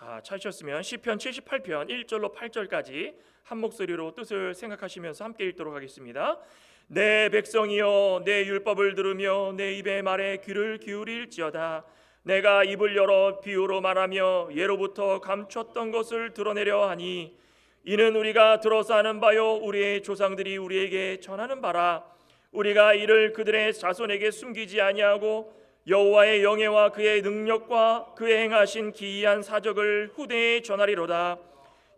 다 찾으셨으면 시편 78편 1절로 8절까지 한 목소리로 뜻을 생각하시면서 함께 읽도록 하겠습니다. 내 백성이여 내 율법을 들으며 내 입의 말에 귀를 기울일지어다. 내가 입을 열어 비유로 말하며 예로부터 감췄던 것을 드러내려 하니 이는 우리가 들어서 아는 바요 우리의 조상들이 우리에게 전하는 바라. 우리가 이를 그들의 자손에게 숨기지 아니하고 여호와의 영예와 그의 능력과 그의 행하신 기이한 사적을 후대에 전하리로다.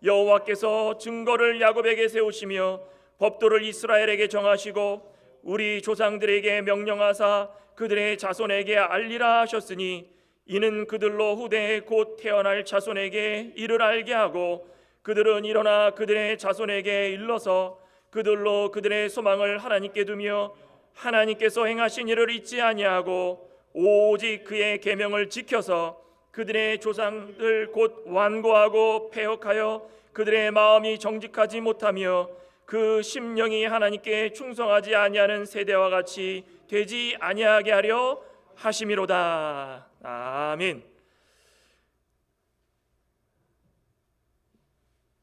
여호와께서 증거를 야곱에게 세우시며 법도를 이스라엘에게 정하시고 우리 조상들에게 명령하사 그들의 자손에게 알리라 하셨으니 이는 그들로 후대에 곧 태어날 자손에게 이를 알게 하고 그들은 일어나 그들의 자손에게 일러서 그들로 그들의 소망을 하나님께 두며 하나님께서 행하신 일을 잊지 아니하고 오직 그의 계명을 지켜서 그들의 조상들 곧 완고하고 패역하여 그들의 마음이 정직하지 못하며 그 심령이 하나님께 충성하지 아니하는 세대와 같이 되지 아니하게 하려 하심이로다. 아멘.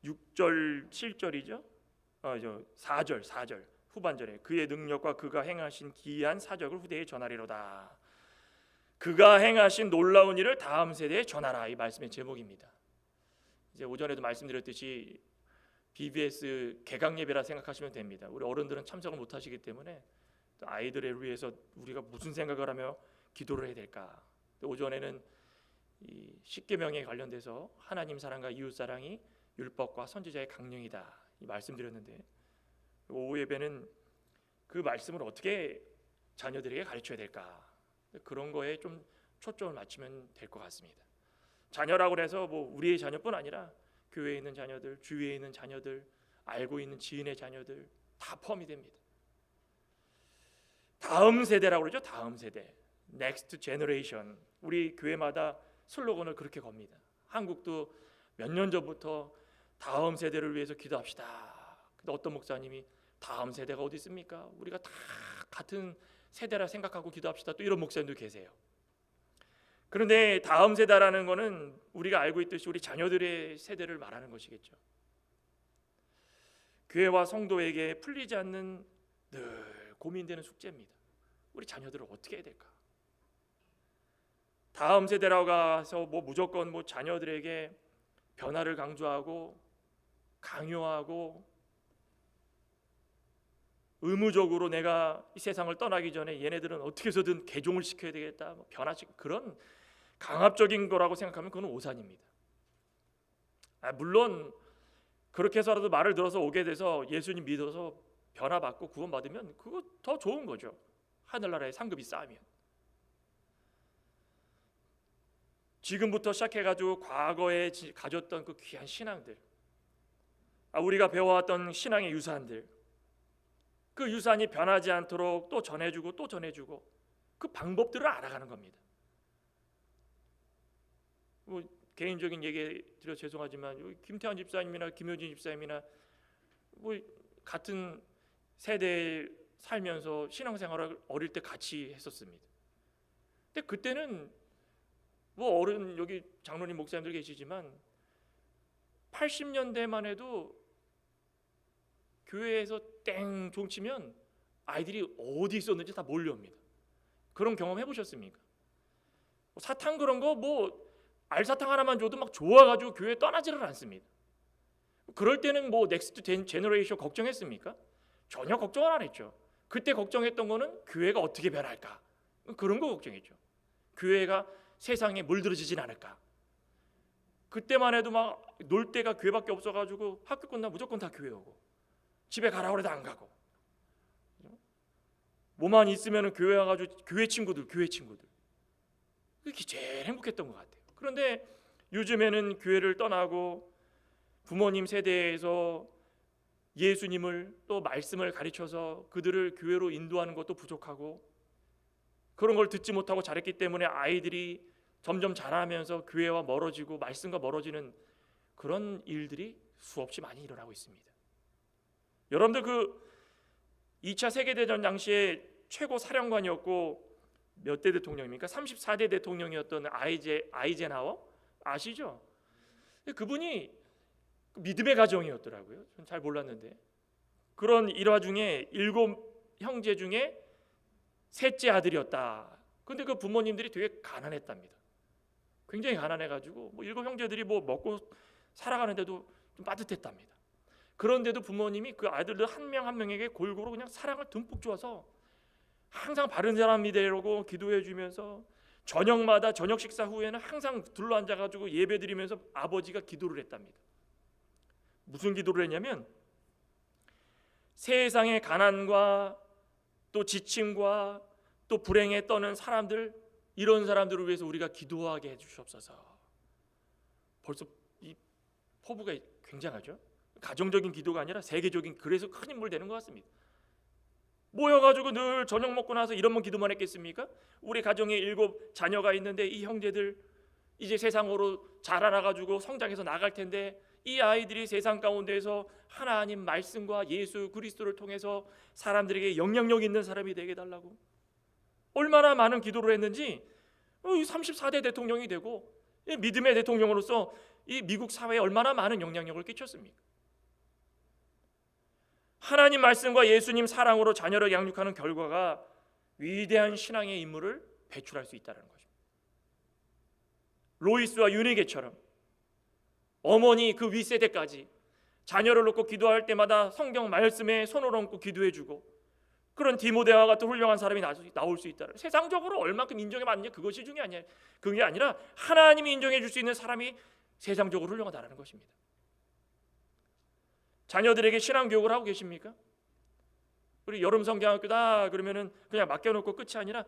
6절 7절이죠. 4절 후반절에 그의 능력과 그가 행하신 기이한 사적을 후대에 전하리로다. 그가 행하신 놀라운 일을 다음 세대에 전하라, 이 말씀의 제목입니다. 이제 오전에도 말씀드렸듯이 BBS 개강 예배라 생각하시면 됩니다. 우리 어른들은 참석을 못 하시기 때문에 또 아이들을 위해서 우리가 무슨 생각을 하며 기도를 해야 될까? 오전에는 이 십계명에 관련돼서 하나님 사랑과 이웃 사랑이 율법과 선지자의 강령이다, 이 말씀드렸는데 오후 예배는 그 말씀을 어떻게 자녀들에게 가르쳐야 될까? 그런 거에 좀 초점을 맞추면 될 것 같습니다. 자녀라고 해서 뭐 우리의 자녀뿐 아니라 교회에 있는 자녀들, 주위에 있는 자녀들, 알고 있는 지인의 자녀들 다 포함이 됩니다. 다음 세대라고 그러죠. 다음 세대, Next Generation. 우리 교회마다 슬로건을 그렇게 겁니다. 한국도 몇 년 전부터 다음 세대를 위해서 기도합시다. 근데 어떤 목사님이 다음 세대가 어디 있습니까? 우리가 다 같은 세대라 생각하고 기도합시다. 또 이런 목사님도 계세요. 그런데 다음 세대라는 것은 우리가 알고 있듯이 우리 자녀들의 세대를 말하는 것이겠죠. 교회와 성도에게 풀리지 않는 늘 고민되는 숙제입니다. 우리 자녀들을 어떻게 해야 될까? 다음 세대라고 해서 무조건 자녀들에게 변화를 강조하고 강요하고 의무적으로 내가 이 세상을 떠나기 전에 얘네들은 어떻게 해서든 개종을 시켜야 되겠다, 변화시키고 그런 강압적인 거라고 생각하면 그건 오산입니다. 물론 그렇게 해서라도 말을 들어서 오게 돼서 예수님 믿어서 변화받고 구원받으면 그거 더 좋은 거죠. 하늘나라의 상급이 쌓이면. 지금부터 시작해가지고 과거에 가졌던 그 귀한 신앙들, 우리가 배워왔던 신앙의 유산들, 그 유산이 변하지 않도록 또 전해주고 또 전해주고 그 방법들을 알아가는 겁니다. 개인적인 얘기 드려 죄송하지만 김태환 집사님이나 김효진 집사님이나 같은 세대에 살면서 신앙생활을 어릴 때 같이 했었습니다. 근데 그때는 어른 여기 장로님 목사님들 계시지만 80년대만 해도 교회에서 땡 종치면 아이들이 어디 있었는지 다 몰려옵니다. 그런 경험 해보셨습니까? 사탕 그런 거 알사탕 하나만 줘도 막 좋아가지고 교회 떠나지를 않습니다. 그럴 때는 넥스트 제너레이션 걱정했습니까? 전혀 걱정을 안 했죠. 그때 걱정했던 거는 교회가 어떻게 변할까, 그런 거 걱정했죠. 교회가 세상에 물들어지진 않을까. 그때만 해도 막 놀 데가 교회밖에 없어가지고 학교 끝나면 무조건 다 교회 오고 집에 가라고 해도 안 가고 뭐만 있으면 교회 와가지고 교회 친구들 그게 제일 행복했던 것 같아요. 그런데 요즘에는 교회를 떠나고 부모님 세대에서 예수님을 또 말씀을 가르쳐서 그들을 교회로 인도하는 것도 부족하고 그런 걸 듣지 못하고 자랐기 때문에 아이들이 점점 자라면서 교회와 멀어지고 말씀과 멀어지는 그런 일들이 수없이 많이 일어나고 있습니다. 여러분들 그 2차 세계대전 당시에 최고 사령관이었고 몇 대 대통령입니까? 34대 대통령이었던 아이젠하워 아시죠? 그분이 믿음의 가정이었더라고요. 전 잘 몰랐는데 그런 일화 중에 7형제 중에 셋째 아들이었다. 근데 그 부모님들이 되게 가난했답니다. 굉장히 가난해가지고 7형제들이 먹고 살아가는데도 좀 빠듯했답니다. 그런데도 부모님이 그 아들들 한 명 한 명에게 골고루 그냥 사랑을 듬뿍 주어서 항상 바른 사람이 되려고 기도해 주면서 저녁마다 저녁 식사 후에는 항상 둘러앉아가지고 예배드리면서 아버지가 기도를 했답니다. 무슨 기도를 했냐면 세상의 가난과 또 지침과 또 불행에 떠는 사람들, 이런 사람들을 위해서 우리가 기도하게 해주시옵소서. 벌써 이 포부가 굉장하죠. 가정적인 기도가 아니라 세계적인, 그래서 큰 인물 되는 것 같습니다. 모여가지고 늘 저녁 먹고 나서 이런만 기도만 했겠습니까? 우리 가정에 7 자녀가 있는데 이 형제들 이제 세상으로 자라나가지고 성장해서 나갈 텐데 이 아이들이 세상 가운데에서 하나님 말씀과 예수 그리스도를 통해서 사람들에게 영향력 있는 사람이 되게 해달라고 얼마나 많은 기도를 했는지 34대 대통령이 되고 믿음의 대통령으로서 이 미국 사회에 얼마나 많은 영향력을 끼쳤습니까? 하나님 말씀과 예수님 사랑으로 자녀를 양육하는 결과가 위대한 신앙의 인물을 배출할 수 있다는 것입니다. 로이스와 유니게처럼 어머니 그 윗세대까지 자녀를 놓고 기도할 때마다 성경 말씀에 손을 얹고 기도해주고 그런 디모데와 같은 훌륭한 사람이 나올 수 있다는, 세상적으로 얼만큼 인정이 받느냐 그것이 중요한 게 아니라 그게 아니라 하나님이 인정해 줄 수 있는 사람이 세상적으로 훌륭하다는 것입니다. 자녀들에게 신앙 교육을 하고 계십니까? 우리 여름 성경학교다 그러면은 그냥 맡겨놓고 끝이 아니라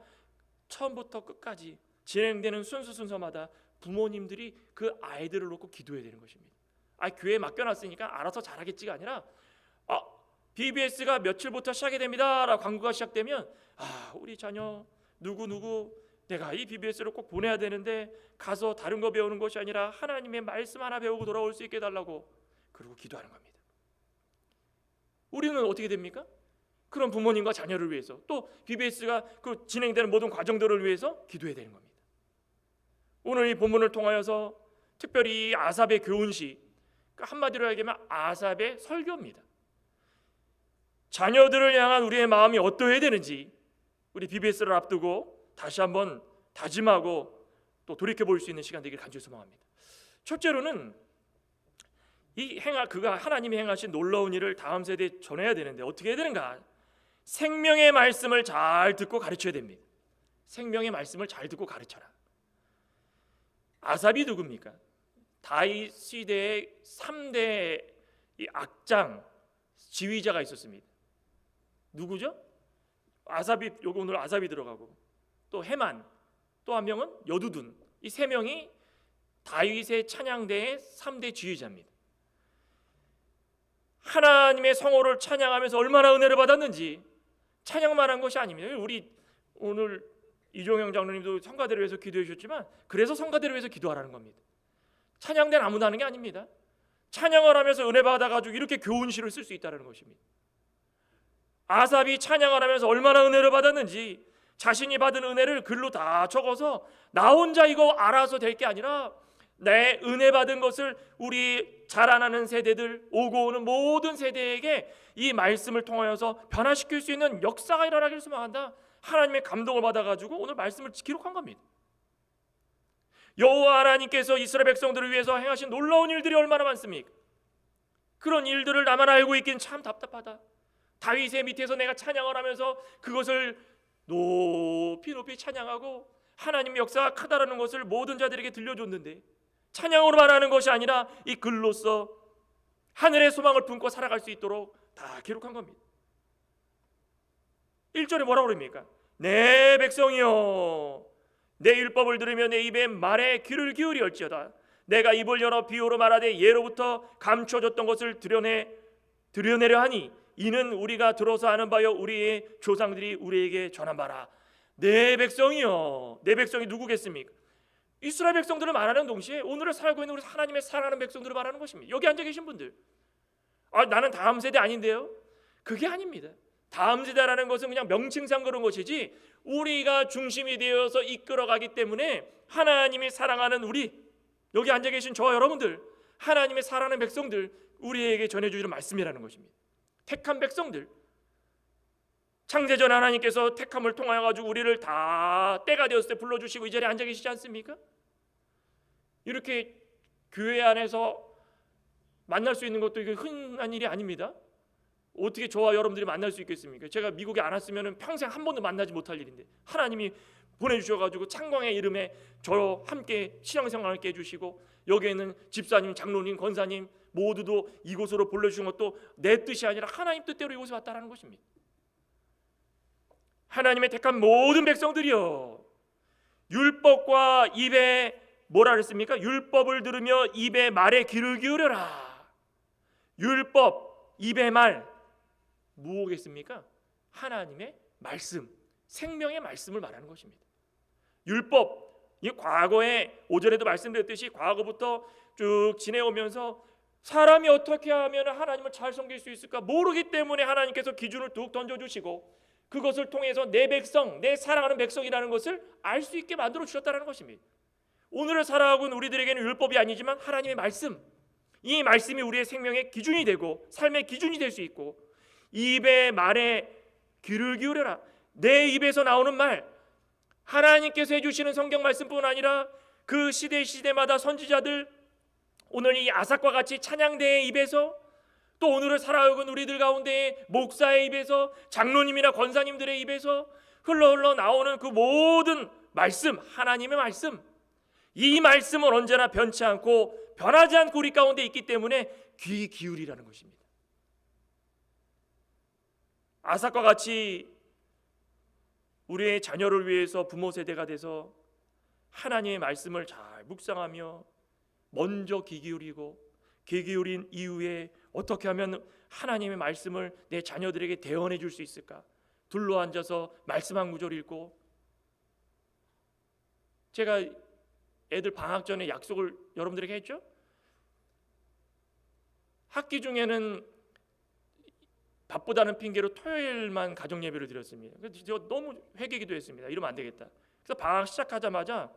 처음부터 끝까지 진행되는 순서마다 부모님들이 그 아이들을 놓고 기도해야 되는 것입니다. 교회에 맡겨놨으니까 알아서 잘하겠지가 아니라 BBS가 며칠부터 시작이 됩니다 라고 광고가 시작되면 우리 자녀 누구 내가 이 BBS를 꼭 보내야 되는데 가서 다른 거 배우는 것이 아니라 하나님의 말씀 하나 배우고 돌아올 수 있게 해달라고, 그리고 기도하는 겁니다. 우리는 어떻게 됩니까? 그런 부모님과 자녀를 위해서, 또 BBS가 그 진행되는 모든 과정들을 위해서 기도해야 되는 겁니다. 오늘 이 본문을 통하여서 특별히 아삽의 교훈시, 한마디로 얘기하면 아삽의 설교입니다. 자녀들을 향한 우리의 마음이 어떠해야 되는지 우리 BBS를 앞두고 다시 한번 다짐하고 또 돌이켜볼 수 있는 시간 되기를 간절히 소망합니다. 첫째로는 그가 하나님이 행하신 놀라운 일을 다음 세대에 전해야 되는데 어떻게 해야 되는가? 생명의 말씀을 잘 듣고 가르쳐야 됩니다. 생명의 말씀을 잘 듣고 가르쳐라. 아삽이 누굽니까? 다윗 시대의 3대 악장 지휘자가 있었습니다. 누구죠? 아삽이, 여기 오늘 아삽이 들어가고 또 헤만, 또 한 명은 여두둔, 이 3명이 다윗의 찬양대의 3대 지휘자입니다. 하나님의 성호를 찬양하면서 얼마나 은혜를 받았는지 찬양만 한 것이 아닙니다. 우리 오늘 이종영 장로님도 성가대를 위해서 기도해 주셨지만 그래서 성가대를 위해서 기도하라는 겁니다. 찬양대는 아무나 하는 게 아닙니다. 찬양을 하면서 은혜 받아가지고 이렇게 교훈시를 쓸 수 있다는 것입니다. 아삽이 찬양을 하면서 얼마나 은혜를 받았는지 자신이 받은 은혜를 글로 다 적어서 나 혼자 이거 알아서 될 게 아니라 내 은혜 받은 것을 우리 자라나는 세대들, 오고 오는 모든 세대에게 이 말씀을 통하여서 변화시킬 수 있는 역사가 일어나기를 소망한다. 하나님의 감동을 받아가지고 오늘 말씀을 기록한 겁니다. 여호와 하나님께서 이스라엘 백성들을 위해서 행하신 놀라운 일들이 얼마나 많습니까? 그런 일들을 나만 알고 있기는 참 답답하다. 다윗의 밑에서 내가 찬양을 하면서 그것을 높이 찬양하고 하나님의 역사가 크다라는 것을 모든 자들에게 들려줬는데 찬양으로만 하는 것이 아니라 이 글로써 하늘의 소망을 품고 살아갈 수 있도록 다 기록한 겁니다. 1절에 뭐라고 그럽니까? 내 백성이여 내 율법을 들으며 내 입의 말에 귀를 기울이올지어다. 내가 입을 열어 비유로 말하되 예로부터 감춰졌던 것을 드러내려 하니 이는 우리가 들어서 아는 바요 우리의 조상들이 우리에게 전한 바라. 내 백성이여, 내 백성이 누구겠습니까? 이스라엘 백성들을 말하는 동시에 오늘을 살고 있는 우리 하나님의 사랑하는 백성들을 말하는 것입니다. 여기 앉아 계신 분들, 나는 다음 세대 아닌데요? 그게 아닙니다. 다음 세대라는 것은 그냥 명칭상 그런 것이지 우리가 중심이 되어서 이끌어가기 때문에 하나님이 사랑하는 우리, 여기 앉아 계신 저와 여러분들, 하나님의 사랑하는 백성들, 우리에게 전해주시는 말씀이라는 것입니다. 택한 백성들, 창세전 하나님께서 택함을 통하여 가지고 우리를 다 때가 되었을 때 불러주시고 이 자리에 앉아 계시지 않습니까? 이렇게 교회 안에서 만날 수 있는 것도 이게 흔한 일이 아닙니다. 어떻게 저와 여러분들이 만날 수 있겠습니까? 제가 미국에 안 왔으면 평생 한 번도 만나지 못할 일인데 하나님이 보내주셔가지고 창광의 이름에 저와 함께 신앙생활을 함께 해주시고, 여기에 있는 집사님, 장로님, 권사님 모두도 이곳으로 불러주신 것도 내 뜻이 아니라 하나님 뜻대로 이곳에 왔다라는 것입니다. 하나님의 택한 모든 백성들이여, 율법과 입에 뭐라 그랬습니까? 율법을 들으며 입의 말에 귀를 기울여라. 율법, 입의 말 무엇이겠습니까? 하나님의 말씀, 생명의 말씀을 말하는 것입니다. 율법, 이 과거에 오전에도 말씀드렸듯이 과거부터 쭉 지내오면서 사람이 어떻게 하면 하나님을 잘 섬길 수 있을까 모르기 때문에 하나님께서 기준을 뚝 던져주시고 그것을 통해서 내 백성, 내 사랑하는 백성이라는 것을 알 수 있게 만들어 주셨다는 것입니다. 오늘을 살아가고 있는 우리들에게는 율법이 아니지만 하나님의 말씀, 이 말씀이 우리의 생명의 기준이 되고 삶의 기준이 될 수 있고, 입의 말에 귀를 기울여라. 내 입에서 나오는 말, 하나님께서 해주시는 성경 말씀뿐 아니라 그 시대마다 선지자들, 오늘 이 아삭과 같이 찬양대의 입에서, 또 오늘을 살아가고 있는 우리들 가운데 목사의 입에서, 장로님이나 권사님들의 입에서 흘러 나오는 그 모든 말씀, 하나님의 말씀, 이 말씀은 언제나 변치 않고 변하지 않고 우리 가운데 있기 때문에 귀 기울이라는 것입니다. 아삭과 같이 우리의 자녀를 위해서 부모 세대가 돼서 하나님의 말씀을 잘 묵상하며 먼저 귀 기울이고, 귀 기울인 이후에 어떻게 하면 하나님의 말씀을 내 자녀들에게 대언해 줄 수 있을까? 둘러앉아서 말씀 한 구절 읽고, 제가 애들 방학 전에 약속을 여러분들에게 했죠? 학기 중에는 바쁘다는 핑계로 토요일만 가정 예배를 드렸습니다. 그래서 너무 회개기도 했습니다. 이러면 안 되겠다. 그래서 방학 시작하자마자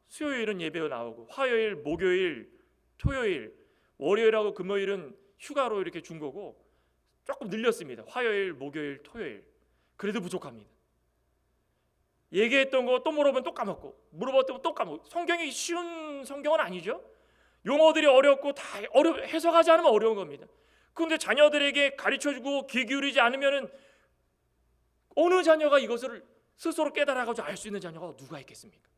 수요일은 예배가 나오고, 화요일, 목요일, 토요일, 월요일하고 금요일은 휴가로 이렇게 준 거고 조금 늘렸습니다. 화요일, 목요일, 토요일. 그래도 부족합니다. 얘기했던 거 또 물어보면 또 까먹고, 물어봤던 거 또 까먹고. 성경이 쉬운 성경은 아니죠. 용어들이 어렵고 다 해석하지 않으면 어려운 겁니다. 그런데 자녀들에게 가르쳐주고 귀 기울이지 않으면 어느 자녀가 이것을 스스로 깨달아가지고 알 수 있는 자녀가 누가 있겠습니까?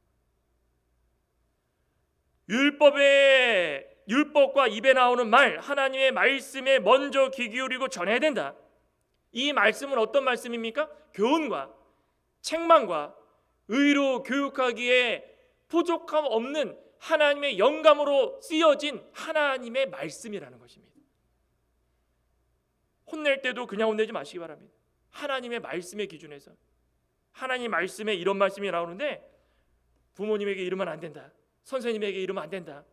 율법과 입에 나오는 말, 하나님의 말씀에 먼저 귀 기울이고 전해야 된다. 이 말씀은 어떤 말씀입니까? 교훈과 책망과 의로 교육하기에 부족함 없는 하나님의 영감으로 쓰여진 하나님의 말씀이라는 것입니다. 혼낼 때도 그냥 혼내지 마시기 바랍니다. 하나님의 말씀의 기준에서, 하나님 말씀에 이런 말씀이 나오는데 부모님에게 이러면 안 된다, 선생님에게 이러면 안 된다,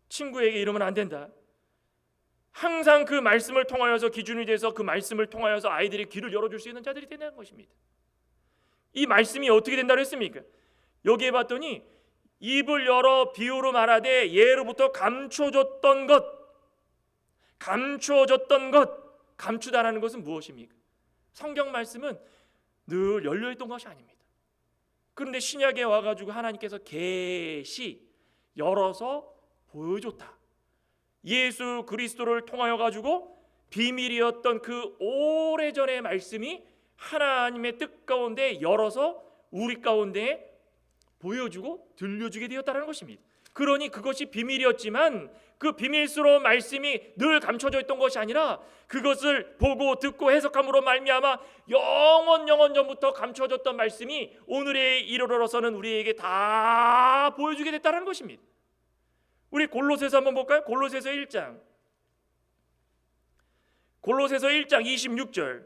친구에게 이러면 안 된다. 항상 그 말씀을 통하여서 기준이 돼서 그 말씀을 통하여서 아이들의 귀를 열어줄 수 있는 자들이 된다는 것입니다. 이 말씀이 어떻게 된다고 했습니까? 여기에 봤더니 입을 열어 비유로 말하되 예로부터 감춰졌던 것, 감추다라는 것은 무엇입니까? 성경 말씀은 늘 열려있던 것이 아닙니다. 그런데 신약에 와가지고 하나님께서 열어서 보여줬다. 예수 그리스도를 통하여 가지고 비밀이었던 그 오래전의 말씀이 하나님의 뜻 가운데 열어서 우리 가운데 보여주고 들려주게 되었다는 것입니다. 그러니 그것이 비밀이었지만 그 비밀스러운 말씀이 늘 감춰져 있던 것이 아니라 그것을 보고 듣고 해석함으로 말미암아 영원 전부터 감춰졌던 말씀이 오늘에 이르러서는 우리에게 다 보여주게 됐다는 것입니다. 우리 골로새서 한번 볼까요? 골로새서 1장 26절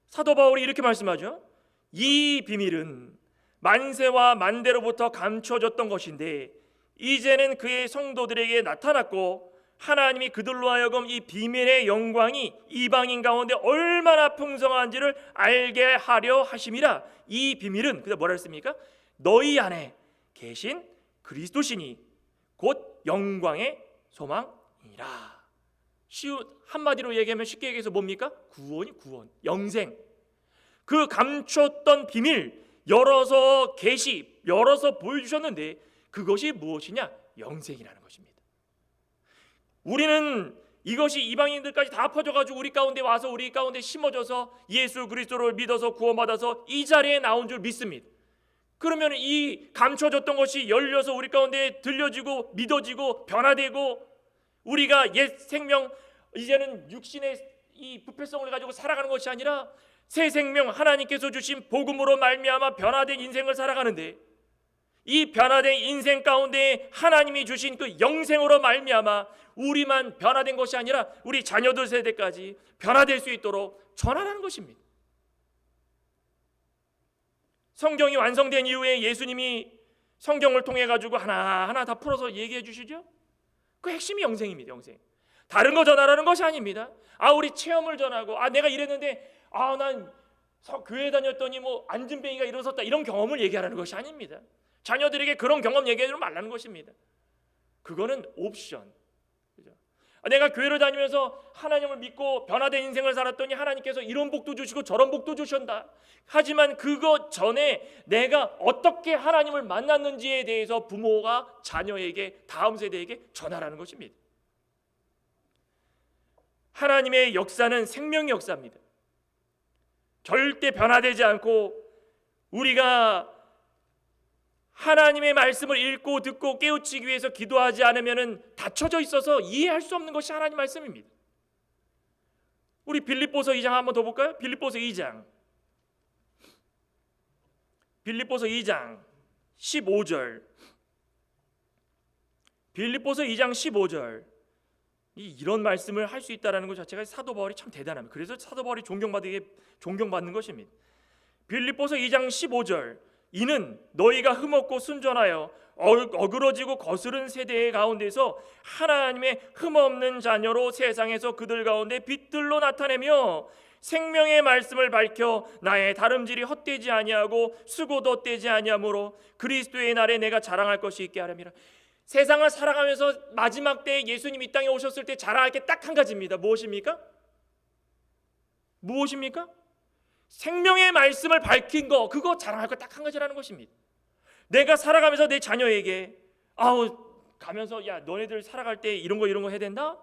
사도 바울이 이렇게 말씀하죠. 이 비밀은 만세와 만대로부터 감춰졌던 것인데 이제는 그의 성도들에게 나타났고 하나님이 그들로 하여금 이 비밀의 영광이 이방인 가운데 얼마나 풍성한지를 알게 하려 하심이라. 이 비밀은 그래서 뭐라 했습니까? 너희 안에 계신 그리스도시니 곧 영광의 소망이라. 쉬운 한마디로 얘기하면 쉽게 얘기해서 뭡니까? 구원, 영생. 그 감췄던 비밀 열어서 열어서 보여주셨는데 그것이 무엇이냐? 영생이라는 것입니다. 우리는 이것이 이방인들까지 다 퍼져가지고 우리 가운데 와서 우리 가운데 심어져서 예수 그리스도를 믿어서 구원받아서 이 자리에 나온 줄 믿습니다. 그러면 이 감춰졌던 것이 열려서 우리 가운데 들려지고 믿어지고 변화되고 우리가 옛 생명, 이제는 육신의 이 부패성을 가지고 살아가는 것이 아니라 새 생명, 하나님께서 주신 복음으로 말미암아 변화된 인생을 살아가는데, 이 변화된 인생 가운데 하나님이 주신 그 영생으로 말미암아 우리만 변화된 것이 아니라 우리 자녀들 세대까지 변화될 수 있도록 전하라는 것입니다. 성경이 완성된 이후에 예수님이 성경을 통해 가지고 하나하나 다 풀어서 얘기해 주시죠. 그 핵심이 영생입니다. 영생. 다른 거 전하라는 것이 아닙니다. 우리 체험을 전하고 내가 이랬는데 난 교회 다녔더니 뭐 안진뱅이가 일어섰다, 이런 경험을 얘기하라는 것이 아닙니다. 자녀들에게 그런 경험 얘기하지 말라는 것입니다. 그거는 옵션. 그죠? 내가 교회를 다니면서 하나님을 믿고 변화된 인생을 살았더니 하나님께서 이런 복도 주시고 저런 복도 주신다. 하지만 그것 전에 내가 어떻게 하나님을 만났는지에 대해서 부모가 자녀에게, 다음 세대에게 전하라는 것입니다. 하나님의 역사는 생명의 역사입니다. 절대 변화되지 않고 우리가 하나님의 말씀을 읽고 듣고 깨우치기 위해서 기도하지 않으면 닫혀져 있어서 이해할 수 없는 것이 하나님 말씀입니다. 우리 빌립보서 2장 한번 더 볼까요? 빌립보서 2장 15절. 빌립보서 2장 15절. 이런 말씀을 할 수 있다는 것 자체가 사도 바울이 참 대단합니다. 그래서 사도 바울이 존경받는 것입니다. 빌립보서 2장 15절. 이는 너희가 흠없고 순전하여 어그러지고 거스른 세대 가운데서 하나님의 흠없는 자녀로 세상에서 그들 가운데 빛들로 나타내며 생명의 말씀을 밝혀 나의 다름질이 헛되지 아니하고 수고도 헛되지 아니하므로 그리스도의 날에 내가 자랑할 것이 있게 하렵니다. 세상을 살아가면서 마지막 때 예수님 이 땅에 오셨을 때 자랑할 게 딱 한 가지입니다. 무엇입니까? 생명의 말씀을 밝힌 거, 그거 자랑할 거 딱 한 가지라는 것입니다. 내가 살아가면서 내 자녀에게 가면서 야 너네들 살아갈 때 이런 거 해야 된다?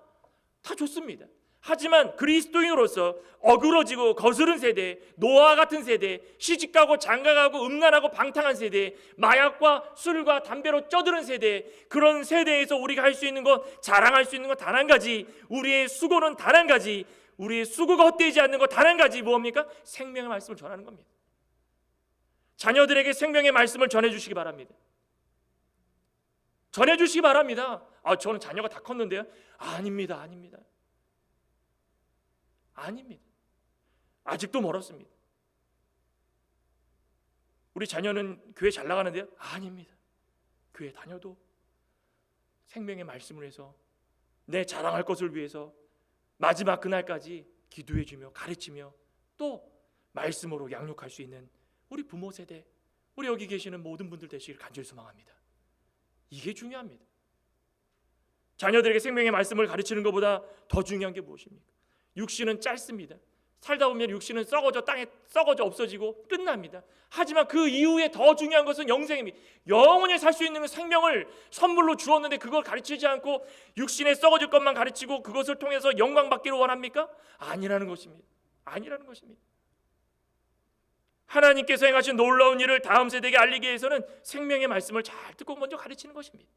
다 좋습니다. 하지만 그리스도인으로서 어그러지고 거스른 세대, 노아와 같은 세대, 시집가고 장가가고 음란하고 방탕한 세대, 마약과 술과 담배로 쪄드는 세대, 그런 세대에서 우리가 할 수 있는 것, 자랑할 수 있는 것 단 한 가지, 우리의 수고는 단 한 가지, 우리의 수고가 헛되지 않는 것 단 한 가지, 뭡니까? 생명의 말씀을 전하는 겁니다. 자녀들에게 생명의 말씀을 전해주시기 바랍니다. 전해주시기 바랍니다. 저는 자녀가 다 컸는데요. 아닙니다. 아직도 멀었습니다. 우리 자녀는 교회 잘 나가는데요. 아닙니다. 교회 다녀도 생명의 말씀을 해서 내 자랑할 것을 위해서 마지막 그날까지 기도해주며 가르치며 또 말씀으로 양육할 수 있는 우리 부모 세대, 우리 여기 계시는 모든 분들 되시길 간절히 소망합니다. 이게 중요합니다. 자녀들에게 생명의 말씀을 가르치는 것보다 더 중요한 게 무엇입니까? 육신은 짧습니다. 살다 보면 육신은 땅에 썩어져 없어지고 끝납니다. 하지만 그 이후에 더 중요한 것은 영생입니다. 영원히 살 수 있는 생명을 선물로 주었는데 그걸 가르치지 않고 육신에 썩어질 것만 가르치고 그것을 통해서 영광 받기를 원합니까? 아니라는 것입니다. 하나님께서 행하신 놀라운 일을 다음 세대에게 알리기 위해서는 생명의 말씀을 잘 듣고 먼저 가르치는 것입니다.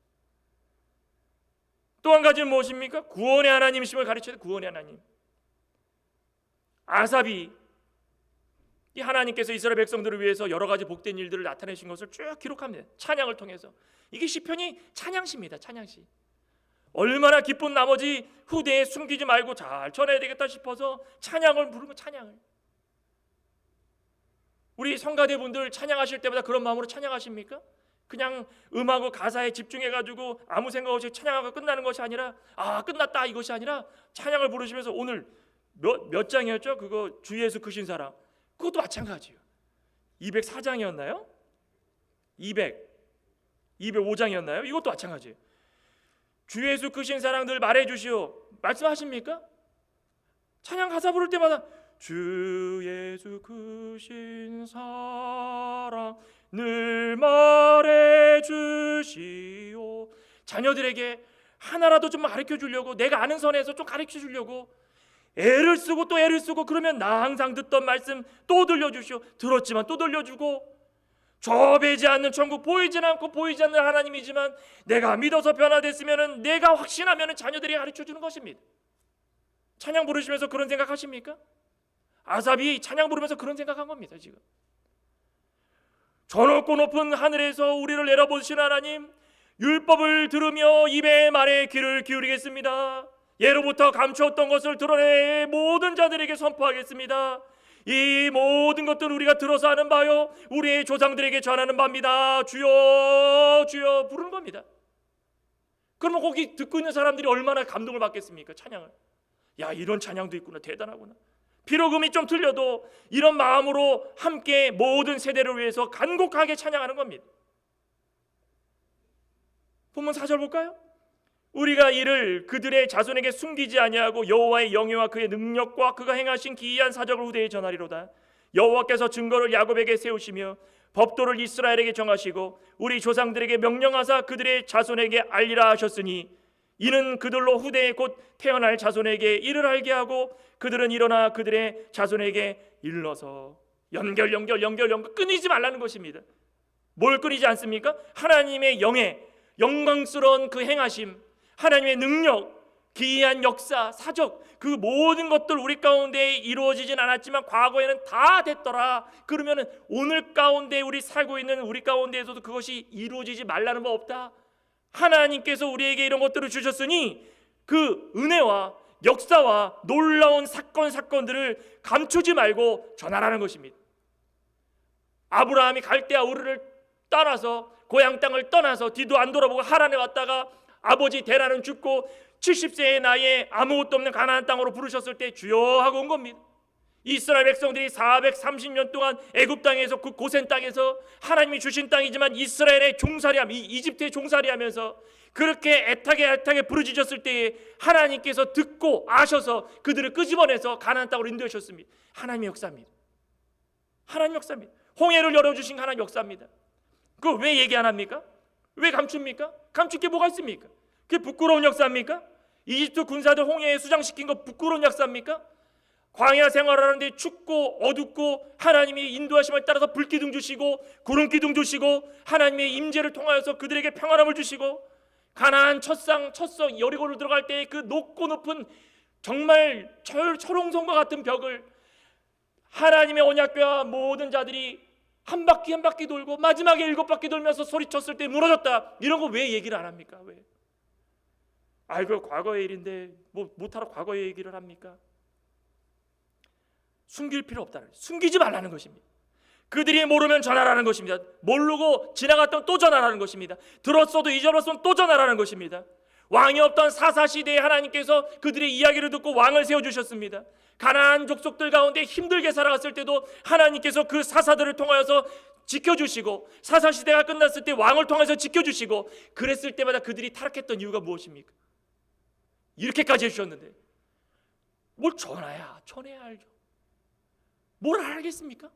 또 한 가지는 무엇입니까? 구원의 하나님이심을 가르쳐야 돼요. 구원의 하나님. 아삽이 이 하나님께서 이스라엘 백성들을 위해서 여러 가지 복된 일들을 나타내신 것을 쭉 기록합니다. 찬양을 통해서. 이게 시편이 찬양시입니다. 찬양시. 얼마나 기쁜 나머지 후대에 숨기지 말고 잘 전해야 되겠다 싶어서 찬양을 부르면 찬양을. 우리 성가대분들 찬양하실 때마다 그런 마음으로 찬양하십니까? 그냥 음하고 가사에 집중해가지고 아무 생각 없이 찬양하고 끝나는 것이 아니라 끝났다 이것이 아니라 찬양을 부르시면서 오늘 몇 장이었죠? 그거 주 예수 크신 사랑. 그것도 마찬가지예요. 204장이었나요? 205장이었나요? 이것도 마찬가지예요. 주 예수 크신 사랑 늘 말해주시오 말씀하십니까? 찬양 가사 부를 때마다 주 예수 크신 사랑 늘 말해주시오. 자녀들에게 하나라도 좀 가르쳐 주려고, 내가 아는 선에서 좀 가르쳐 주려고 애를 쓰고 또 애를 쓰고, 그러면 나 항상 듣던 말씀 또 들려주시오. 들었지만 또 들려주고, 좁이지 않는 천국, 보이진 않고 보이지 않는 하나님이지만 내가 믿어서 변화됐으면, 내가 확신하면 자녀들이 가르쳐 주는 것입니다. 찬양 부르시면서 그런 생각하십니까? 아삽이 찬양 부르면서 그런 생각한 겁니다. 지금 저 높고 높은 하늘에서 우리를 내려보시는 하나님, 율법을 들으며 입의 말에 귀를 기울이겠습니다. 예로부터 감추었던 것을 드러내 모든 자들에게 선포하겠습니다. 이 모든 것들은 우리가 들어서 하는 바요, 우리의 조상들에게 전하는 바입니다. 주여 주여 부르는 겁니다. 그러면 거기 듣고 있는 사람들이 얼마나 감동을 받겠습니까? 찬양을. 야, 이런 찬양도 있구나, 대단하구나. 비록 음이 좀 틀려도 이런 마음으로 함께 모든 세대를 위해서 간곡하게 찬양하는 겁니다. 본문 4절 볼까요? 우리가 이를 그들의 자손에게 숨기지 아니하고 여호와의 영예와 그의 능력과 그가 행하신 기이한 사적을 후대에 전하리로다. 여호와께서 증거를 야곱에게 세우시며 법도를 이스라엘에게 정하시고 우리 조상들에게 명령하사 그들의 자손에게 알리라 하셨으니, 이는 그들로 후대에 곧 태어날 자손에게 이를 알게 하고 그들은 일어나 그들의 자손에게 일러서. 연결 끊이지 말라는 것입니다. 뭘 끊이지 않습니까? 하나님의 영예, 영광스러운 그 행하심, 하나님의 능력, 기이한 역사, 사적, 그 모든 것들 우리 가운데 이루어지진 않았지만 과거에는 다 됐더라. 그러면 오늘 가운데 우리 살고 있는 우리 가운데에서도 그것이 이루어지지 말라는 법 없다. 하나님께서 우리에게 이런 것들을 주셨으니 그 은혜와 역사와 놀라운 사건들을 감추지 말고 전하라는 것입니다. 아브라함이 갈대아 우르를 떠나서, 고향 땅을 떠나서 뒤도 안 돌아보고 하란에 왔다가 아버지 데라는 죽고 70세의 나이에 아무것도 없는 가나안 땅으로 부르셨을 때 주여 하고 온 겁니다. 이스라엘 백성들이 430년 동안 애굽 땅에서, 그 고센 땅에서, 하나님이 주신 땅이지만 이스라엘의 종살이함, 이집트의 종살이하면서 그렇게 애타게 부르짖었을 때에 하나님께서 듣고 아셔서 그들을 끄집어내서 가나안 땅으로 인도하셨습니다. 하나님의 역사입니다. 하나님 역사입니다. 홍해를 열어주신 하나님 역사입니다. 그거 왜 얘기 안 합니까? 왜 감춥니까? 감출 게 뭐가 있습니까? 그게 부끄러운 역사입니까? 이집트 군사들 홍해에 수장시킨 거 부끄러운 역사입니까? 광야 생활하는데 춥고 어둡고 하나님이 인도하심을 따라서 불기둥 주시고 구름기둥 주시고 하나님의 임재를 통하여서 그들에게 평안함을 주시고, 가나안 첫성 여리고를 들어갈 때 그 높고 높은 정말 철옹성과 같은 벽을 하나님의 언약궤와 모든 자들이 한 바퀴 돌고 마지막에 7바퀴 돌면서 소리쳤을 때 무너졌다. 이런 거 왜 얘기를 안 합니까? 왜? 아이고 과거의 일인데 뭐 못하러 과거의 얘기를 합니까? 숨길 필요 없다는, 숨기지 말라는 것입니다. 그들이 모르면 전하라는 것입니다. 모르고 지나갔던 또 전하라는 것입니다. 들었어도 잊어버렸으면 또 전하라는 것입니다. 왕이 없던 사사시대에 하나님께서 그들의 이야기를 듣고 왕을 세워주셨습니다. 가나안 족속들 가운데 힘들게 살아갔을 때도 하나님께서 그 사사들을 통하여서 지켜주시고, 사사시대가 끝났을 때 왕을 통해서 지켜주시고, 그랬을 때마다 그들이 타락했던 이유가 무엇입니까? 이렇게까지 해주셨는데 뭘 전해야 알죠. 뭘 알겠습니까?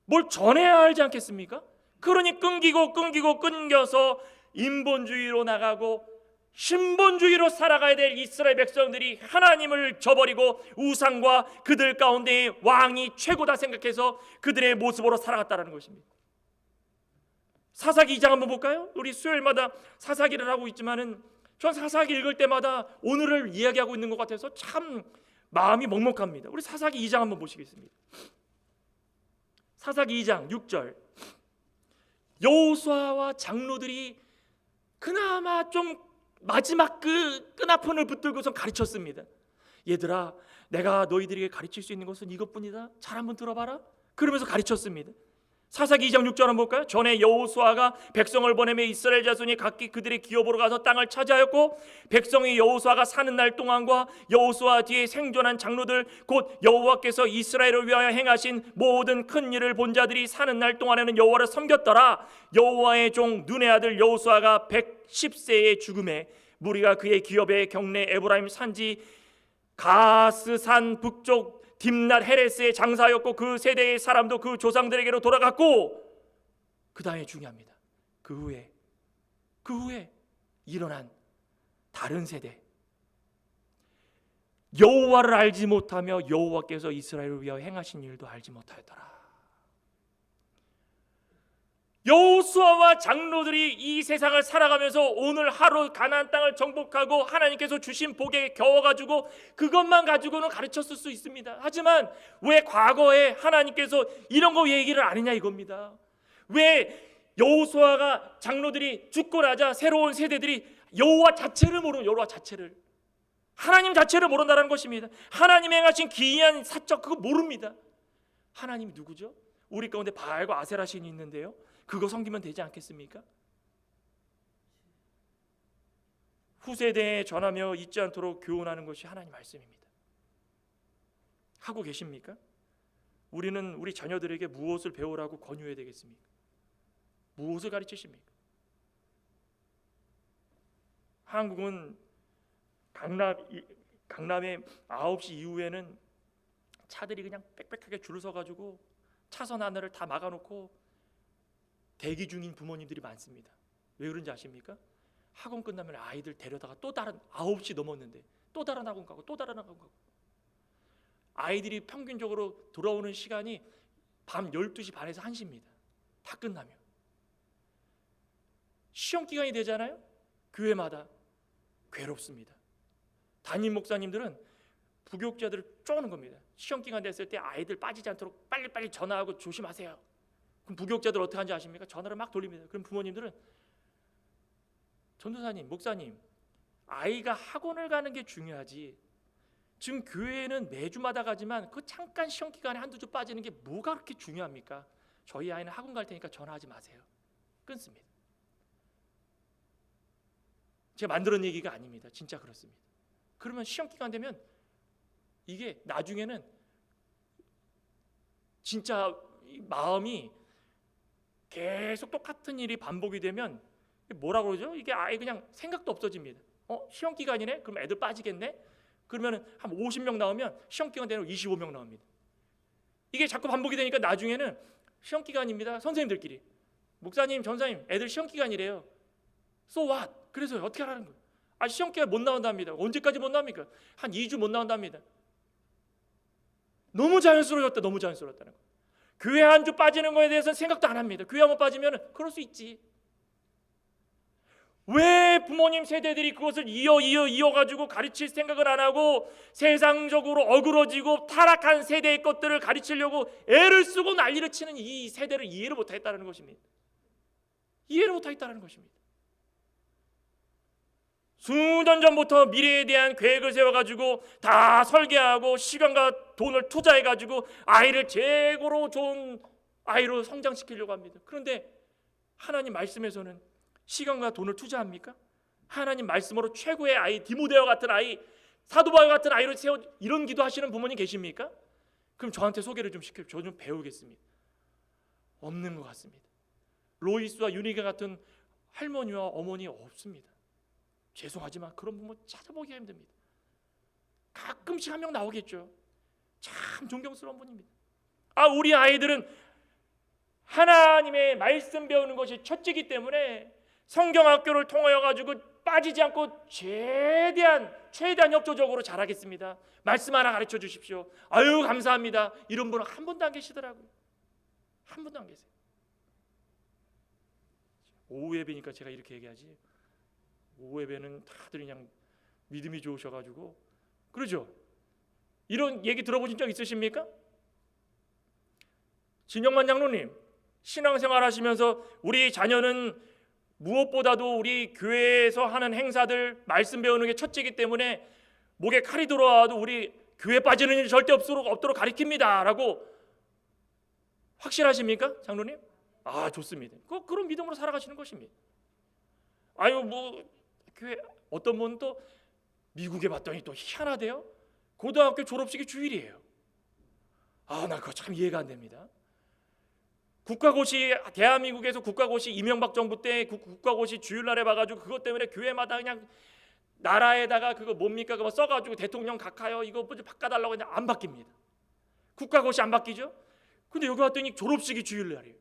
뭘 전해야 알지 않겠습니까? 그러니 끊겨서 인본주의로 나가고 신본주의로 살아가야 될 이스라엘 백성들이 하나님을 저버리고 우상과 그들 가운데 왕이 최고다 생각해서 그들의 모습으로 살아갔다는 것입니다. 사사기 2장 한번 볼까요? 우리 수요일마다 사사기를 하고 있지만은 전 사사기 읽을 때마다 오늘을 이야기하고 있는 것 같아서 참 마음이 먹먹합니다. 우리 사사기 2장 한번 보시겠습니다. 사사기 2장 6절. 여호수아와 장로들이 그나마 좀 마지막 그 끈아폰을 붙들고서 가르쳤습니다. 얘들아, 내가 너희들에게 가르칠 수 있는 것은 이것뿐이다. 잘 한번 들어봐라. 그러면서 가르쳤습니다. 사사기 2장 6절 한번 볼까요? 전에 여호수아가 백성을 보내며 이스라엘 자손이 각기 그들의 기업으로 가서 땅을 차지하였고 백성이 여호수아가 사는 날 동안과 여호수아 뒤에 생존한 장로들 곧 여호와께서 이스라엘을 위하여 행하신 모든 큰 일을 본 자들이 사는 날 동안에는 여호와를 섬겼더라. 여호와의 종 눈의 아들 여호수아가 110세의 죽음에 무리가 그의 기업의 경내 에브라임 산지 가스산 북쪽 딥낫 헤레스의 장사였고 그 세대의 사람도 그 조상들에게로 돌아갔고, 그 다음에 중요합니다. 그 후에 일어난 다른 세대, 여호와를 알지 못하며 여호와께서 이스라엘을 위하여 행하신 일도 알지 못하였더라. 여호수아와 장로들이 이 세상을 살아가면서 오늘 하루 가나안 땅을 정복하고 하나님께서 주신 복에 겨워가지고 그것만 가지고는 가르쳤을 수 있습니다. 하지만 왜 과거에 하나님께서 이런 거 얘기를 안 했냐 이겁니다. 왜 여호수아가 장로들이 죽고 나자 새로운 세대들이 여호와 자체를 모르는, 여호와 자체를, 하나님 자체를 모른다는 것입니다. 하나님 행하신 기이한 사적 그거 모릅니다. 하나님이 누구죠? 우리 가운데 바알과 아세라 신이 있는데요, 그거 섬기면 되지 않겠습니까? 후세대에 전하며 잊지 않도록 교훈하는 것이 하나님 말씀입니다. 하고 계십니까? 우리는 우리 자녀들에게 무엇을 배우라고 권유해야 되겠습니까? 무엇을 가르치십니까? 한국은 강남에 9시 이후에는 차들이 그냥 빽빽하게 줄을 서가지고 차선 하나를 다 막아놓고 대기 중인 부모님들이 많습니다. 왜 그런지 아십니까? 학원 끝나면 아이들 데려다가 또 다른 9시 넘었는데 또 다른 학원 가고 또 다른 학원 가고, 아이들이 평균적으로 돌아오는 시간이 밤 12시 반에서 1시입니다. 다 끝나면 시험 기간이 되잖아요. 교회마다 괴롭습니다. 담임 목사님들은 부교육자들을 쪼는 겁니다. 시험 기간 됐을 때 아이들 빠지지 않도록 빨리빨리 전화하고 조심하세요. 그럼 부교육자들 어떻게 하는지 아십니까? 전화를 막 돌립니다. 그럼 부모님들은 전도사님, 목사님, 아이가 학원을 가는 게 중요하지, 지금 교회는 매주마다 가지만 그 잠깐 시험 기간에 한두 주 빠지는 게 뭐가 그렇게 중요합니까? 저희 아이는 학원 갈 테니까 전화하지 마세요. 끊습니다. 제가 만들어낸 얘기가 아닙니다. 진짜 그렇습니다. 그러면 시험 기간 되면 이게 나중에는 진짜 마음이 계속 똑같은 일이 반복이 되면 뭐라고 그러죠? 이게 아예 그냥 생각도 없어집니다. 시험 기간이네? 그럼 애들 빠지겠네? 그러면 한 50명 나오면 시험 기간 되면 25명 나옵니다. 이게 자꾸 반복이 되니까 나중에는 시험 기간입니다. 선생님들끼리, 목사님, 전사님, 애들 시험 기간이래요. So what? 그래서 어떻게 하라는 거예요? 시험 기간 못 나온답니다. 언제까지 못 나옵니까? 한 2주 못 나온답니다. 너무 자연스러워졌다. 너무 자연스러웠다는 거예요. 교회 한 주 빠지는 거에 대해서는 생각도 안 합니다. 교회 한번 빠지면 그럴 수 있지. 왜 부모님 세대들이 그것을 이어가지고 가르칠 생각을 안 하고 세상적으로 어그러지고 타락한 세대의 것들을 가르치려고 애를 쓰고 난리를 치는 이 세대를 이해를 못하겠다는 것입니다. 이해를 못하겠다는 것입니다. 수년 전부터 미래에 대한 계획을 세워가지고 다 설계하고 시간과 돈을 투자해가지고 아이를 최고로 좋은 아이로 성장시키려고 합니다. 그런데 하나님 말씀에서는 시간과 돈을 투자합니까? 하나님 말씀으로 최고의 아이, 디모데와 같은 아이, 사도 바울 같은 아이로 세워, 이런 기도하시는 부모님 계십니까? 그럼 저한테 소개를 좀 시켜, 저 좀 배우겠습니다. 없는 것 같습니다. 로이스와 유니가 같은 할머니와 어머니 없습니다. 죄송하지만 그런 부모 찾아보기가 힘듭니다. 가끔씩 한 명 나오겠죠. 참 존경스러운 분입니다. 우리 아이들은 하나님의 말씀 배우는 것이 첫째이기 때문에 성경학교를 통하여 가지고 빠지지 않고 최대한 협조적으로 잘하겠습니다. 말씀 하나 가르쳐 주십시오. 아유 감사합니다. 이런 분은 한 분도 안 계시더라고요. 한 분도 안 계세요. 오후 예배니까 제가 이렇게 얘기하지, 오후 예배는 다들 그냥 믿음이 좋으셔가지고 그러죠. 이런 얘기 들어보신 적 있으십니까? 진영만 장로님, 신앙생활 하시면서 우리 자녀는 무엇보다도 우리 교회에서 하는 행사들, 말씀 배우는 게 첫째이기 때문에 목에 칼이 들어와도 우리 교회 빠지는 일 절대 없도록 가르칩니다 라고 확실하십니까, 장로님? 아, 좋습니다. 그런 믿음으로 살아가시는 것입니다. 아유, 뭐 교회 어떤 분은 또 미국에 봤더니 또 희한하대요. 고등학교 졸업식이 주일이에요. 아, 나 그거 참 이해가 안 됩니다. 국가고시, 대한민국에서 국가고시 이명박 정부 때 국가고시 주일날에 봐가지고 그것 때문에 교회마다 그냥 나라에다가 그거 뭡니까 그거 써가지고 대통령 각하요 이거 뭐 바꿔달라고 그냥 안 바뀝니다. 국가고시 안 바뀌죠? 근데 여기 왔더니 졸업식이 주일날이에요.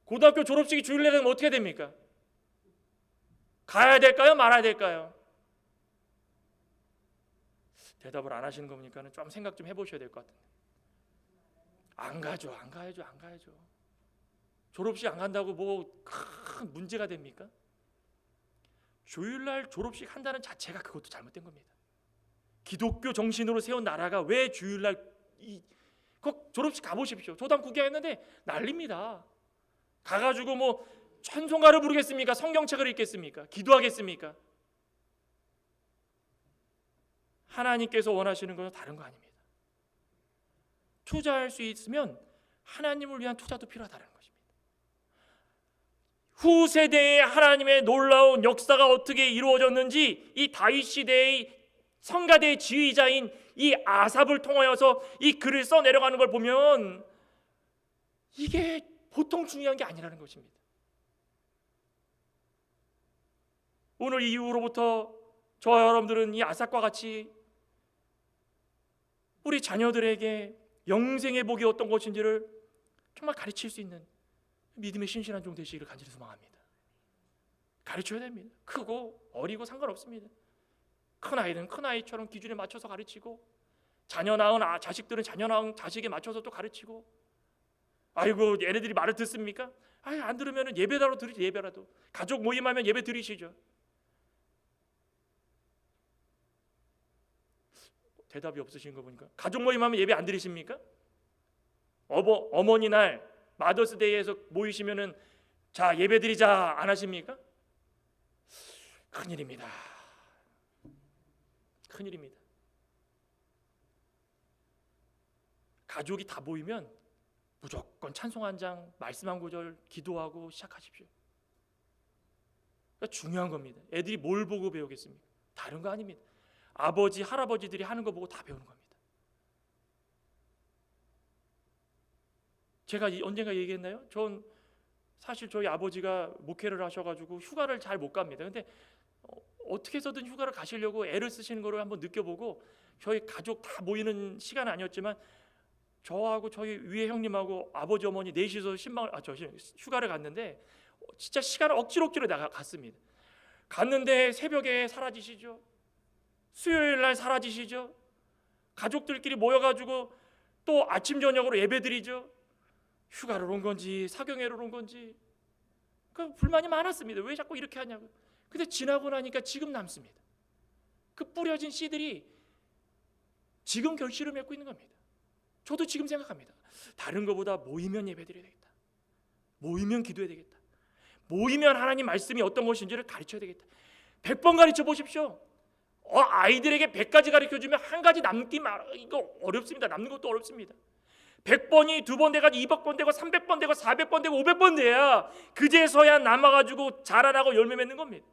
고등학교 졸업식이 주일날에 되면 어떻게 됩니까? 가야 될까요? 말아야 될까요? 대답을 안 하시는 거 보니까 좀 생각 좀 해보셔야 될 것 같은데. 안 가죠. 안 가야죠. 안 가야죠. 졸업식 안 간다고 뭐 큰 문제가 됩니까? 주일날 졸업식 한다는 자체가 그것도 잘못된 겁니다. 기독교 정신으로 세운 나라가 왜 주일날 그 졸업식 가보십시오. 저도 한번 구경했는데 난립니다. 가가지고 뭐 찬송가를 부르겠습니까? 성경책을 읽겠습니까? 기도하겠습니까? 하나님께서 원하시는 것은 다른 거 아닙니다. 투자할 수 있으면 하나님을 위한 투자도 필요하다는 것입니다. 후세대의 하나님의 놀라운 역사가 어떻게 이루어졌는지 이 다윗 시대의 성가대의 지휘자인 이 아삽을 통하여서 이 글을 써내려가는 걸 보면 이게 보통 중요한 게 아니라는 것입니다. 오늘 이후로부터 저와 여러분들은 이 아삽과 같이 우리 자녀들에게 영생의 복이 어떤 것인지를 정말 가르칠 수 있는 믿음의 신실한 종 되시기를 간절히 소망합니다. 가르쳐야 됩니다. 크고 어리고 상관없습니다. 큰 아이는 큰 아이처럼 기준에 맞춰서 가르치고, 자녀 낳은 자식들은 자녀 낳은 자식에 맞춰서 또 가르치고. 아이고 얘네들이 말을 듣습니까? 아유, 안 들으면 예배라도 드리지. 예배라도 가족 모임하면 예배 드리시죠. 대답이 없으신 거 보니까 가족 모임하면 예배 안 드리십니까? 어머니 날 마더스데이에서 모이시면은 자 예배 드리자 안 하십니까? 큰일입니다. 큰일입니다. 가족이 다 모이면 무조건 찬송 한 장, 말씀 한 구절 기도하고 시작하십시오. 그러니까 중요한 겁니다. 애들이 뭘 보고 배우겠습니까? 다른 거 아닙니다. 아버지, 할아버지들이 하는 거 보고 다 배우는 겁니다. 제가 언젠가 얘기했나요? 전 사실 저희 아버지가 목회를 하셔가지고 휴가를 잘 못 갑니다. 근데 어떻게 해서든 휴가를 가시려고 애를 쓰시는 거를 한번 느껴보고, 저희 가족 다 모이는 시간은 아니었지만 저하고 저희 위에 형님하고 아버지 어머니 넷이서 휴가를 갔는데 진짜 시간을 억지로 갔습니다. 갔는데 새벽에 사라지시죠. 수요일 날 사라지시죠. 가족들끼리 모여가지고 또 아침 저녁으로 예배드리죠. 휴가를 온 건지 사경회를 온 건지 그 불만이 많았습니다. 왜 자꾸 이렇게 하냐고. 근데 지나고 나니까 지금 남습니다. 그 뿌려진 씨들이 지금 결실을 맺고 있는 겁니다. 저도 지금 생각합니다. 다른 것보다 모이면 예배드려야 되겠다. 모이면 기도해야 되겠다. 모이면 하나님 말씀이 어떤 것인지를 가르쳐야 되겠다. 100번 가르쳐 보십시오. 아이들에게 100가지 가르쳐주면 한 가지 남기 이거 어렵습니다. 남는 것도 어렵습니다. 100번이 2번 돼가지고 200번 되고 300번 되고 400번 되고 500번 돼야 그제서야 남아가지고 자라나고 열매 맺는 겁니다.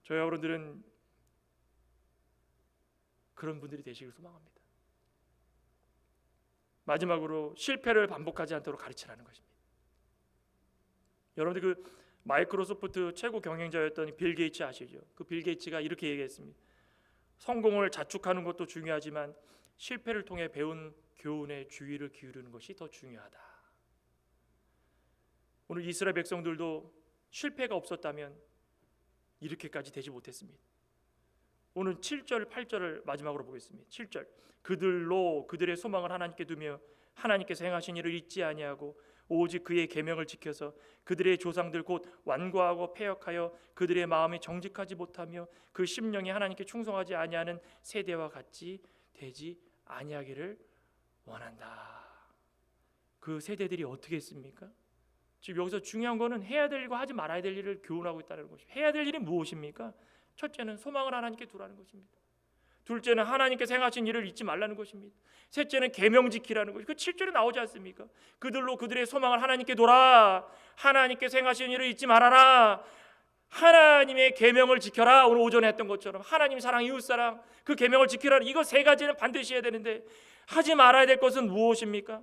저희 여러분들은 그런 분들이 되시길 소망합니다. 마지막으로 실패를 반복하지 않도록 가르치라는 것입니다. 여러분들 그 마이크로소프트 최고 경영자였던 빌 게이츠 아시죠? 그 빌 게이츠가 이렇게 얘기했습니다. 성공을 자축하는 것도 중요하지만 실패를 통해 배운 교훈에 주의를 기울이는 것이 더 중요하다. 오늘 이스라엘 백성들도 실패가 없었다면 이렇게까지 되지 못했습니다. 오늘 7절, 8절을 마지막으로 보겠습니다. 7절 그들로 그들의 소망을 하나님께 두며 하나님께서 행하신 일을 잊지 아니하고 오직 그의 계명을 지켜서 그들의 조상들 곧 완고하고 패역하여 그들의 마음이 정직하지 못하며 그 심령이 하나님께 충성하지 아니하는 세대와 같이 되지 아니하기를 원한다. 그 세대들이 어떻게 했습니까? 지금 여기서 중요한 거는 해야 될 일과 하지 말아야 될 일을 교훈하고 있다는 것입니다. 해야 될 일이 무엇입니까? 첫째는 소망을 하나님께 두라는 것입니다. 둘째는 하나님께서 행하신 일을 잊지 말라는 것입니다. 셋째는 계명 지키라는 것이 그 7절에 나오지 않습니까? 그들로 그들의 소망을 하나님께 둬라. 하나님께서 행하신 일을 잊지 말아라. 하나님의 계명을 지켜라. 오늘 오전에 했던 것처럼 하나님 사랑, 이웃 사랑, 그 계명을 지키라. 이거 세 가지는 반드시 해야 되는데 하지 말아야 될 것은 무엇입니까?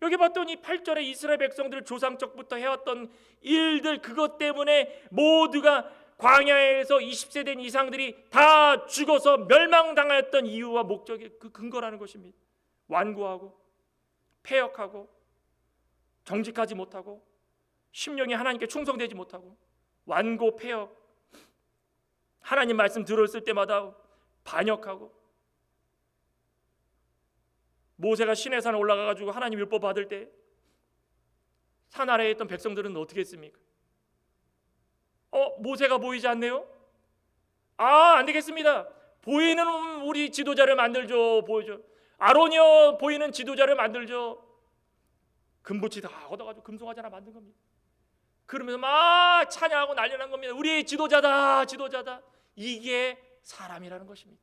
여기 봤더니 8절에 이스라엘 백성들 조상적부터 해왔던 일들, 그것 때문에 모두가 광야에서 20세 된 이상들이 다 죽어서 멸망당하였던 이유와 목적이 그 근거라는 것입니다. 완고하고 패역하고 정직하지 못하고 심령이 하나님께 충성되지 못하고 완고 패역, 하나님 말씀 들었을 때마다 반역하고. 모세가 시내산에 올라가가지고 하나님 율법 받을 때 산 아래에 있던 백성들은 어떻게 했습니까? 모세가 보이지 않네요? 안 되겠습니다. 보이는 우리 지도자를 만들죠. 보여줘. 아론이요, 보이는 지도자를 만들죠. 금붙이 다 얻어가지고 금송아지 하나 만든 겁니다. 그러면서 막 찬양하고 난리 난 겁니다. 우리 지도자다, 지도자다. 이게 사람이라는 것입니다.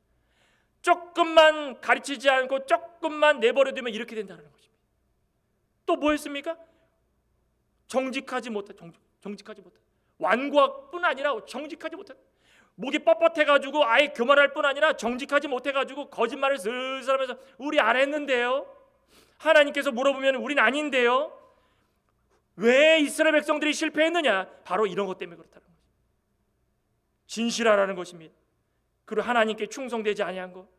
조금만 가르치지 않고 조금만 내버려두면 이렇게 된다는 것입니다. 또 뭐 했습니까? 정직하지 못해. 정직하지 못해. 완고뿐 아니라 정직하지 못해. 목이 뻣뻣해가지고 아예 교만할 뿐 아니라 정직하지 못해가지고 거짓말을 슬슬 하면서 우리 안 했는데요, 하나님께서 물어보면 우리는 아닌데요, 왜 이스라엘 백성들이 실패했느냐? 바로 이런 것 때문에 그렇다는 거죠. 진실하라는 것입니다. 그리고 하나님께 충성되지 아니한 것,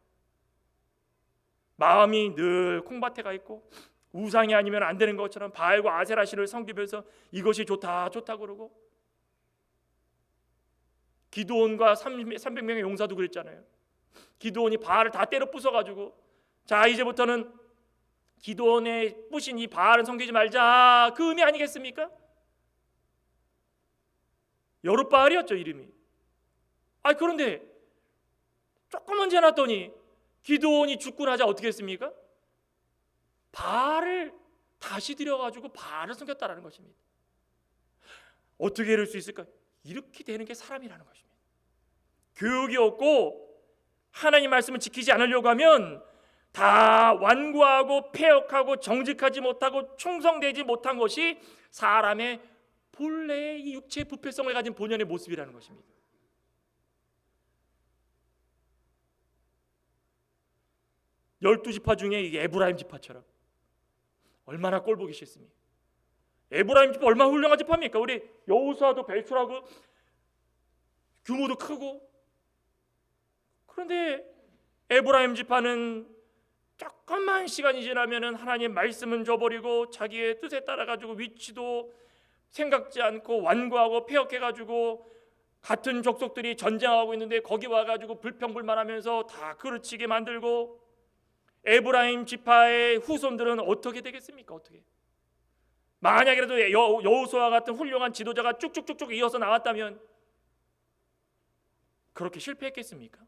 마음이 늘 콩밭에 가 있고 우상이 아니면 안 되는 것처럼 바알과 아세라 신을 섬기면서 이것이 좋다 좋다 그러고. 기드온과 300명의 용사도 그랬잖아요. 기드온이 바알을 다 때려 부숴가지고 자, 이제부터는 기드온의 부신 이 바알은 섬기지 말자, 그 의미 아니겠습니까? 여룻바알이었죠, 이름이. 그런데 조금만 지났더니 기드온이 죽고 나자 어떻게 했습니까? 바알을 다시 들여가지고 바알을 섬겼다라는 것입니다. 어떻게 이럴 수 있을까? 이렇게 되는 게 사람이라는 것입니다. 교육이 없고 하나님 말씀을 지키지 않으려고 하면 다 완고하고 패역하고 정직하지 못하고 충성되지 못한 것이 사람의 본래의 이 육체의 부패성을 가진 본연의 모습이라는 것입니다. 열두 지파 중에 이 에브라임 지파처럼 얼마나 꼴보기 싫습니까? 에브라임 지파 얼마나 훌륭한 지파입니까? 우리 여호수아도 벨출하고 규모도 크고. 그런데 에브라임 지파는 조금만 시간이 지나면은 하나님 말씀은 줘버리고 자기의 뜻에 따라 가지고 위치도 생각지 않고 완고하고 패역해가지고 같은 족속들이 전쟁하고 있는데 거기 와가지고 불평불만하면서 다 그르치게 만들고. 에브라임 지파의 후손들은 어떻게 되겠습니까? 어떻게? 만약이라도 여호수아 같은 훌륭한 지도자가 쭉쭉쭉쭉 이어서 나왔다면 그렇게 실패했겠습니까?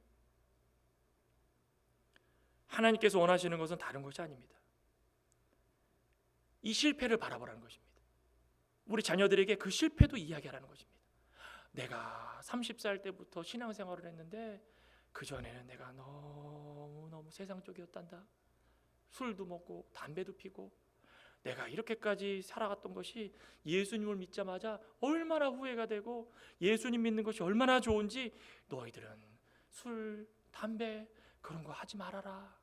하나님께서 원하시는 것은 다른 것이 아닙니다. 이 실패를 바라보라는 것입니다. 우리 자녀들에게 그 실패도 이야기하라는 것입니다. 내가 30살 때부터 신앙생활을 했는데 그전에는 내가 너무 세상적이었단다. 술도 먹고 담배도 피고 내가 이렇게까지 살아갔던 것이 예수님을 믿자마자 얼마나 후회가 되고 예수님 믿는 것이 얼마나 좋은지 너희들은 술, 담배 그런 거 하지 말아라.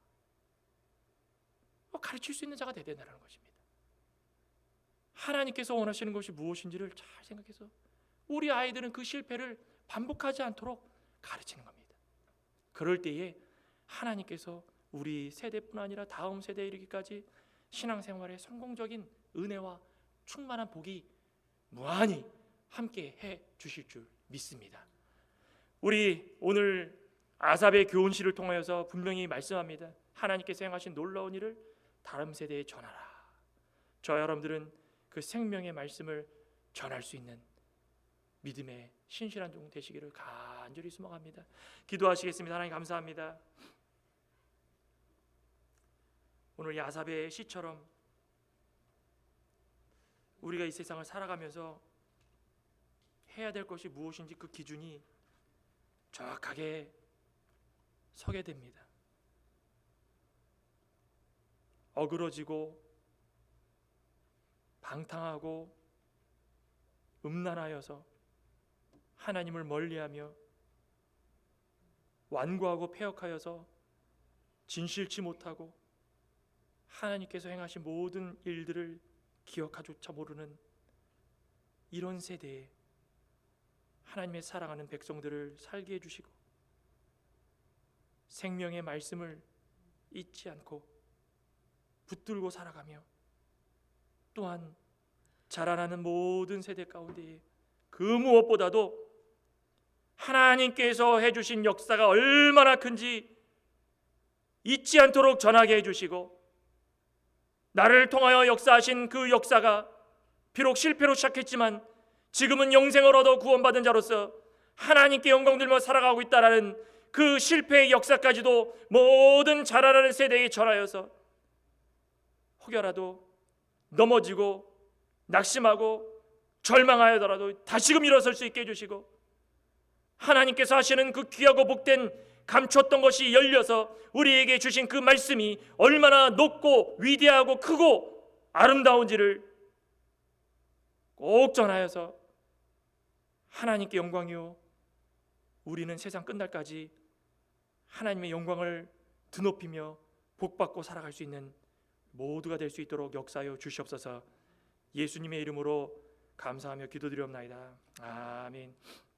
가르칠 수 있는 자가 되어야 된다는 것입니다. 하나님께서 원하시는 것이 무엇인지를 잘 생각해서 우리 아이들은 그 실패를 반복하지 않도록 가르치는 겁니다. 그럴 때에 하나님께서 우리 세대뿐 아니라 다음 세대에 이르기까지 신앙생활에 성공적인 은혜와 충만한 복이 무한히 함께 해 주실 줄 믿습니다. 우리 오늘 아삽의 교훈시를 통하여서 분명히 말씀합니다. 하나님께서 행하신 놀라운 일을 다음 세대에 전하라. 저 여러분들은 그 생명의 말씀을 전할 수 있는 믿음의 신실한 종 되시기를 간절히 소망합니다. 기도하시겠습니다. 하나님 감사합니다. 오늘 야삽의 시처럼 우리가 이 세상을 살아가면서 해야 될 것이 무엇인지 그 기준이 정확하게 서게 됩니다. 어그러지고 방탕하고 음란하여서 하나님을 멀리하며 완고하고 패역하여서 진실치 못하고 하나님께서 행하신 모든 일들을 기억하조차 모르는 이런 세대에 하나님의 사랑하는 백성들을 살게 해주시고 생명의 말씀을 잊지 않고 붙들고 살아가며 또한 자라나는 모든 세대 가운데에 그 무엇보다도 하나님께서 해주신 역사가 얼마나 큰지 잊지 않도록 전하게 해주시고 나를 통하여 역사하신 그 역사가 비록 실패로 시작했지만 지금은 영생을 얻어 구원받은 자로서 하나님께 영광 들며 살아가고 있다라는 그 실패의 역사까지도 모든 자라나는 세대에 전하여서 혹여라도 넘어지고 낙심하고 절망하여더라도 다시금 일어설 수 있게 해주시고 하나님께서 하시는 그 귀하고 복된 감췄던 것이 열려서 우리에게 주신 그 말씀이 얼마나 높고 위대하고 크고 아름다운지를 꼭 전하여서 하나님께 영광이요 우리는 세상 끝날까지 하나님의 영광을 드높이며 복받고 살아갈 수 있는 모두가 될 수 있도록 역사하여 주시옵소서. 예수님의 이름으로 감사하며 기도드리옵나이다. 아멘.